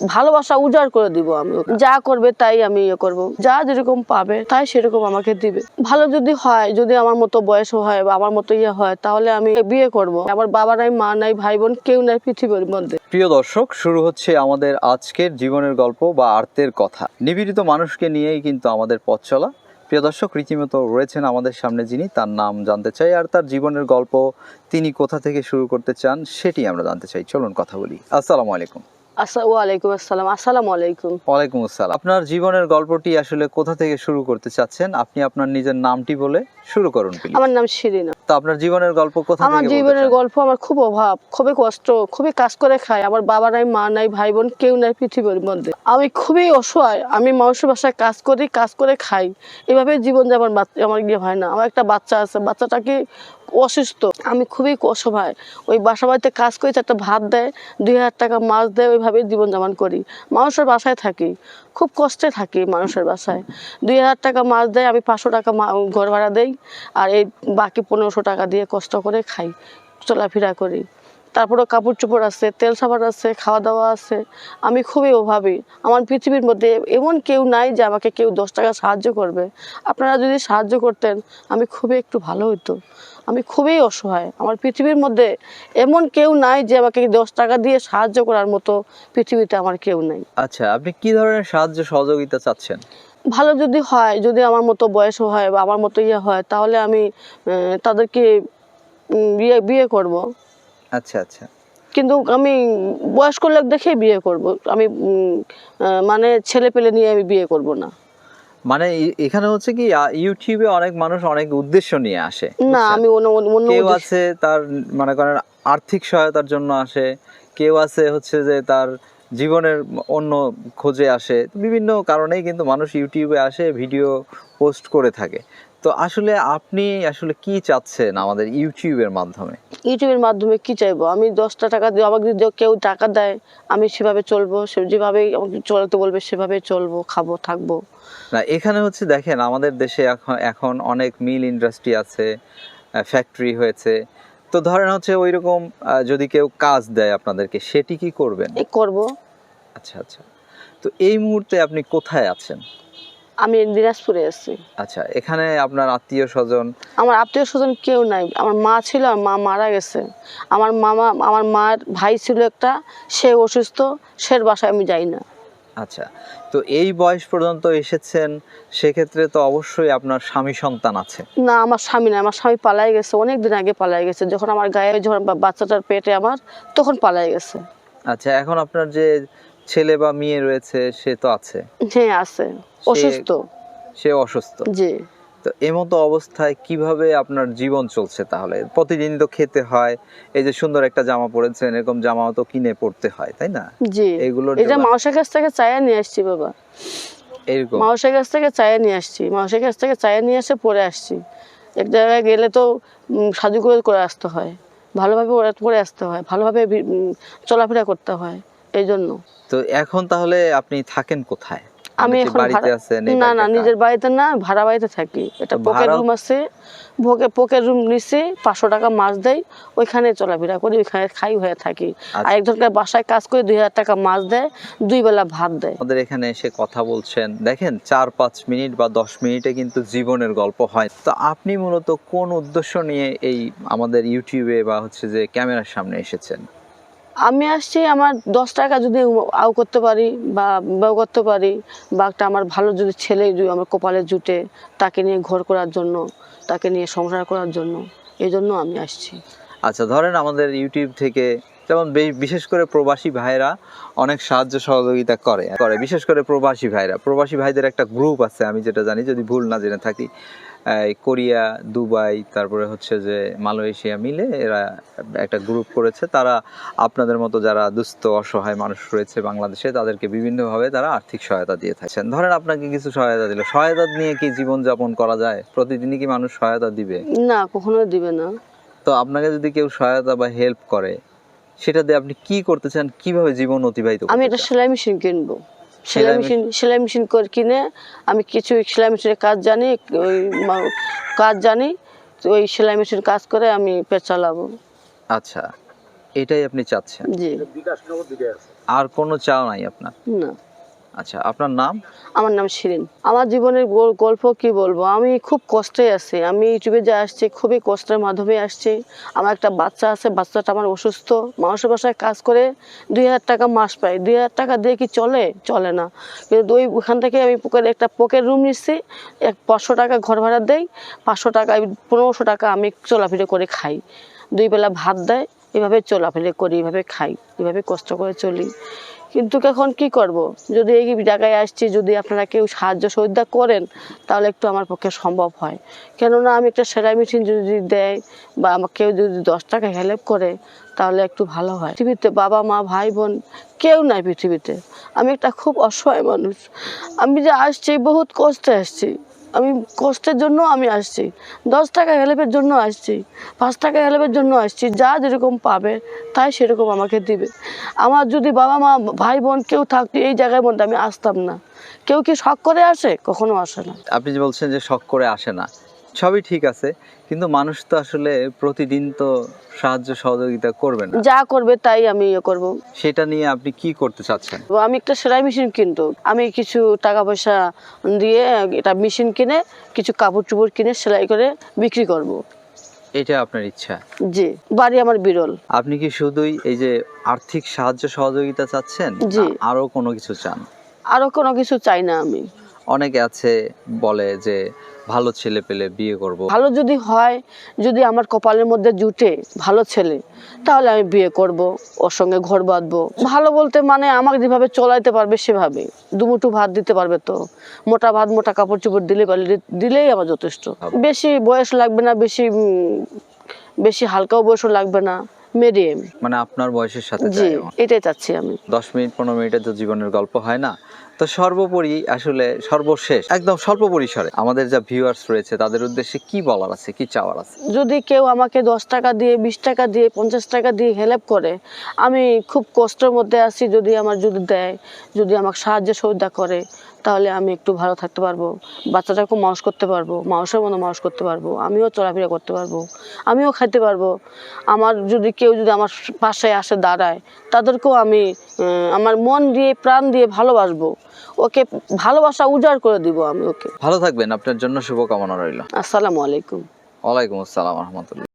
ভালোবাসা উজাড় করে দিব। আমি যা করবে তাই আমি ইয়ে করব, যা যেরকম পাবে তাই সেরকম আমাকে দিবে। ভালো যদি হয়, যদি আমার মতো বয়স হয় বা আমার মতো ইয়ে হয়, তাহলে আমি বিয়ে করব। আমার বাবা নাই, মা নাই, ভাই বোন কেউ নাই পৃথিবীর মধ্যে। প্রিয় দর্শক, শুরু হচ্ছে আমাদের আজকের জীবনের গল্প বা আর্তের কথা। নিবেদিত মানুষকে নিয়েই কিন্তু আমাদের পথ চলা। প্রিয় দর্শক, রীতিমতো রয়েছেন আমাদের সামনে যিনি, তার নাম জানতে চাই আর তার জীবনের গল্প তিনি কোথা থেকে শুরু করতে চান সেটি আমরা জানতে চাই। চলুন কথা বলি। আসসালামু আলাইকুম। ওয়ালাইকুম আসসালাম। আসসালামু আলাইকুম। ওয়ালাইকুম আসসালাম। আপনার জীবনের গল্পটি আসলে কোথা থেকে শুরু করতে চাচ্ছেন? আপনি আপনার নিজের নামটি বলে শুরু করুন প্লিজ। আমার নাম শিরিনা। তো আপনার জীবনের গল্প কোথা থেকে আমার বলতে জীবনের চান? গল্প, আমার খুব অভাব, খুবই কষ্ট, খুবই কাজ করে খাই। আমার বাবা নাই, মা নাই, ভাই বোন কেউ নাই পৃথিবীর মধ্যে। আমি খুবই অসহায়। আমি মানুষের বাসায় কাজ করি, কাজ করে খাই। এভাবে জীবন যাপন আমার ইয়ে হয় না। আমার একটা বাচ্চা আছে, বাচ্চাটা কি অসুস্থ। আমি খুবই অসহায়। ওই বাসা বাড়িতে কাজ করি, একটা ভাত দেয়, 2000 টাকা মাছ দেয়, ওইভাবে জীবন যাপন করি। মানুষের বাসায় থাকি, খুব কষ্টে থাকি মানুষের বাসায়। 2000 টাকা মাছ দেয়, আমি 500 টাকা ঘর ভাড়া দেই, আর এই বাকি 1500 টাকা দিয়ে কষ্ট করে খাই, চলাফেরা করি। তারপরে কাপড় চোপড় আছে, তেল সাবান আছে, খাওয়া দাওয়া আছে। আমি খুবই অভাবী। আমার পৃথিবীর মধ্যে এমন কেউ নাই যে আমাকে কেউ 10 টাকা সাহায্য করবে। আপনারা যদি সাহায্য করতেন আমি খুবই একটু ভালো হতো। আমি খুবই অসহায়। আমার পৃথিবীর মধ্যে এমন কেউ নাই যে আমাকে 10 টাকা দিয়ে সাহায্য করার মতো, পৃথিবীতে আমার কেউ নাই। আচ্ছা, আপনি কি ধরনের সাহায্য সহযোগিতা চাচ্ছেন? ভালো যদি হয়, যদি আমার মতো বয়স হয় বা আমার মতো ইয়ে হয়, তাহলে আমি তাদেরকে বিয়ে করব। আচ্ছা আচ্ছা। কিন্তু আমি বয়স্ক লোক দেখে বিয়ে করব। আমি মানে ছেলে পেলে নিয়ে আমি বিয়ে করব না। মানে এখানে হচ্ছে কি, ইউটিউবে অনেক মানুষ অনেক উদ্দেশ্য নিয়ে আসে, না, বুঝছেন? আমি অন্য কেউ আছে তার মনে করেন আর্থিক সহায়তার জন্য আসে, কেউ আছে হচ্ছে যে তার জীবনের অন্য খোঁজে আসে। বিভিন্ন কারণেই কিন্তু মানুষ ইউটিউবে আসে, ভিডিও পোস্ট করে থাকে। তো আসলে আপনি আসলে কি চাচ্ছেন আমাদের ইউটিউবের মাধ্যমে? ইউটিউবের মাধ্যমে কি চাইবো? আমি 10টা টাকা দিয়ে, আমাকে যদি কেউ টাকা দেয় আমি সেভাবে চলবো, সে যেভাবে আমাকে চলতে বলবে সেভাবে চলবো, খাবো, থাকবো। না, এখানে হচ্ছে দেখেন আমাদের দেশে এখন অনেক মিল ইন্ডাস্ট্রি আছে, ফ্যাক্টরি হয়েছে। তো ধরেন হচ্ছে ওইরকম যদি কেউ কাজ দেয় আপনাদেরকে, সেটি কি করবেন? এই করবো। আচ্ছা আচ্ছা। তো এই মুহূর্তে আপনি কোথায় আছেন? আমি দিনাজপুরে আছি। আচ্ছা, এখানে আপনার আত্মীয় স্বজন? আমার আত্মীয় স্বজন কেউ নাই। আমার মা ছিল, আমার মা মারা গেছে। আমার মার ভাই ছিল একটা, সে অসুস্থ, সে বাসায় আমি যাই না। আচ্ছা, তো এই বয়স পর্যন্ত এসেছেন, সেক্ষেত্রে তো অবশ্যই আপনার স্বামী সন্তান আছে। না, আমার স্বামী না, আমার স্বামী পালাই গেছে, অনেক দিন আগে পালাই গেছে। যখন আমার গায়ে, যখন বাচ্চাটার পেটে আমার, তখন পালাই গেছে। আচ্ছা, এখন আপনার যে ছেলে বা মেয়ে রয়েছে সে তো আছে? হ্যাঁ আছে, অসুস্থ। সে অসুস্থ। জি। তো এমতো অবস্থায় কিভাবে আপনার জীবন চলছে তাহলে? প্রতিদিন তো খেতে হয়, এই যে সুন্দর একটা জামা পরেছেন, এরকম জামাও তো কিনে পড়তে হয়, তাই না? জি, এগুলোর এটা মানুষের কাছ থেকে চাইয়া নিয়ে আসছি বাবা। এরকম মানুষের কাছ থেকে চাইয়া নিয়ে আসছি, মানুষের কাছ থেকে চাইয়া নিয়ে এসে পরে আসছি। এক জায়গায় গেলে তো সাজু করে আসতে হয়, ভালোভাবে পরে আসতে হয়, ভালোভাবে চলাফেরা করতে হয়, এই জন্য। তো এখন তাহলে আপনি থাকেন কোথায়? আমি মানে কি এখন বাড়িতে আছেন? এই না, বাড়িতে নিজের বাড়িতে না, ভাড়া বাড়িতে থাকি। এটা তো পকেট রুম আছে, পকেট রুম নিচ্ছি, 500 টাকা মাস দেয়, ওইখানে চলাফেরা করি, ওইখানে খাই হয়ে থাকি। আর একজনকার বাসায় কাজ করে 2000 টাকা মাস দেয়, 2 বেলা ভাত দেয়। আমাদের এখানে এসে কথা বলছেন, দেখেন 4-5 মিনিট বা 10 মিনিটে কিন্তু জীবনের গল্প হয়। তো আপনি মূলত কোন উদ্দেশ্য নিয়ে এই আমাদের ইউটিউবে বা হচ্ছে যে ক্যামেরার সামনে এসেছেন? আমি আসছি আমার 10 টাকা যদি আয় করতে পারি বা ব্যয় করতে পারি, বা একটা আমার ভালো যদি ছেলে যদি আমার কপালে জুটে, তাকে নিয়ে ঘর করার জন্য, তাকে নিয়ে সংসার করার জন্য, এই জন্য আমি আসছি। আচ্ছা, ধরেন আমাদের ইউটিউব থেকে যেমন বিশেষ করে প্রবাসী ভাইরা অনেক সাহায্য সহযোগিতা করে, বিশেষ করে প্রবাসী ভাইদের একটা গ্রুপ আছে, আমি যেটা জানি, যদি ভুল না জেনে থাকি, কোরিয়া, দুবাই, তারপরে হচ্ছে যে মালয়েশিয়া মিলে এরা একটা গ্রুপ করেছে। তারা আপনাদের মতো যারা দুস্থ অসহায় মানুষ রয়েছে বাংলাদেশে, তাদেরকে বিভিন্নভাবে তারা আর্থিক সহায়তা দিয়ে থাকছেন। ধরেন আপনাকে কিছু সহায়তা দিল, সহায়তা নিয়ে কি জীবনযাপন করা যায়? প্রতিদিনই কি মানুষ সহায়তা দিবে? না, কখনোই দিবে না। তো আপনাকে যদি কেউ সহায়তা বা হেল্প করে, সেটা দিয়ে আপনি কি করতে চান, কিভাবে জীবন অতিবাহিত করতে চান? আমি একটা সেলাই মেশিন কিনবো। সেলাই মেশিন করে কিনে আমি কিছু সেলাই মেশিনের কাজ জানি, ওই কাজ জানি, তো ওই সেলাই মেশিন কাজ করে আমি পেট চালাবো। আচ্ছা, এটাই আপনি চাচ্ছেন? জি। আর কোনো চাও নাই আপনার? না। আচ্ছা, আপনার নাম? আমার নাম শিরিন। আমার জীবনের গল্প কি বলবো, আমি খুব কষ্টে আছি। আমি ইউটিউবে যে আসছি খুবই কষ্টের মাধ্যমে আসছি। আমার একটা বাচ্চা আছে, বাচ্চাটা আমার অসুস্থ। মানুষের বাসায় কাজ করে 2,000 টাকা মাস পাই। 2,000 টাকা দিয়ে কি চলে? চলে না। কিন্তু ওইখান থেকে আমি একটা পকেট রুম নিচ্ছি, 500 টাকা ঘর ভাড়া দেই, 500 টাকা 1500 টাকা আমি চলাফেরা করে খাই। 2 বেলা ভাত দেয়, এভাবে চলাফেরা করি, এভাবে খাই, এভাবে কষ্ট করে চলি। কিন্তু এখন কি করব, যদি এই জায়গায় আসছি, যদি আপনারা কেউ সাহায্য সহযোগিতা করেন তাহলে একটু আমার পক্ষে সম্ভব হয়। কেননা আমি একটা সেলাই মেশিন যদি দেয় বা আমাকে কেউ যদি 10 টাকা হেল্প করে তাহলে একটু ভালো হয়। পৃথিবীতে বাবা মা ভাই বোন কেউ নাই পৃথিবীতে। আমি একটা খুব অসহায় মানুষ। আমি যে আসছি বহুত কষ্টে আসছি, আমি কষ্টের জন্য আমি আসছি। 10 টাকা হেল্পের জন্য আসছি, 5 টাকা হেল্পের জন্য আসছি। যা যেরকম পাবে তাই সেরকম আমাকে দিবে। আমার যদি বাবা মা ভাই বোন কেউ থাকতো এই জায়গার মধ্যে আমি আসতাম না। কেউ কি শখ করে আসে? কখনো আসে না। আপনি যে বলছেন যে শখ করে আসে না, সবই ঠিক আছে, কিন্তু মানুষ তো আসলে প্রতিদিন তো সাহায্য সহযোগিতা করবে না। যা করবে তাই আমি ইয়ে করবো। সেটা নিয়ে আপনি কি করতে চাচ্ছেন? আমি একটা সেলাই মেশিন কিনতো, আমি কিছু টাকা পয়সা দিয়ে এটা মেশিন কিনে কিছু কাপড় চোপড় কিনে সেলাই করে বিক্রি করব। এটা আপনার ইচ্ছা? জি, বাড়ি আমার বিরল। আপনি কি শুধুই এই যে আর্থিক সাহায্য সহযোগিতা চাচ্ছেন, জি। না আরো কোনো কিছু চান? আরো কোনো কিছু চাই না আমি। অনেকে আছে বলে যে ভালো ছেলে পেলে বিয়ে করব। ভালো যদি হয়, যদি আমার কপালের মধ্যে জুটে ভালো ছেলে, তাহলে আমি বিয়ে করব, ওর সঙ্গে ঘর বাঁধবো। ভালো বলতে মানে আমাকে যেভাবে চলাইতে পারবে সেভাবে, দুমুঠো ভাত দিতে পারবে, তো মোটা ভাত মোটা কাপড় চোপড় দিলেই আমার যথেষ্ট। বেশি বয়স লাগবে না, বেশি হালকাও বয়সও লাগবে না, মিডিয়াম। মানে আপনার বয়সের সাথে জি, যায় এমন। এটাই চাচ্ছি আমি। 10 মিনিট 15 মিনিটের তো জীবনের গল্প হয় না। তো সর্বোপরি আসলে সর্বশেষ একদম স্বল্প পরিসরে আমাদের যা ভিউয়ার্স রয়েছে তাদের উদ্দেশ্যে কি বলার আছে, কি চাওয়ার আছে? যদি কেউ আমাকে 10 টাকা দিয়ে, 20 টাকা দিয়ে, 50 টাকা দিয়ে হেল্প করে, আমি খুব কষ্টের মধ্যে আছি, যদি যদি দেয়, যদি আমাকে সাহায্য সহযোগিতা করে, তাহলে আমি একটু ভালো থাকতে পারবো। বাচ্চাটাকেও মানুষ করতে পারবো, মানুষের মতো মানুষ করতে পারবো, আমিও চলাফেরা করতে পারবো, আমিও খাইতে পারবো। আমার কেউ যদি আমার পাশে আসে দাঁড়ায়, তাদেরকেও আমি আমার মন দিয়ে প্রাণ দিয়ে ভালোবাসবো। ওকে ভালোবাসা উজাড় করে দিব আমি ওকে। ভালো থাকবেন, আপনার জন্য শুভকামনা রইল। আসসালামু আলাইকুম। ওয়ালাইকুম আসসালাম রহমতুল্লাহ।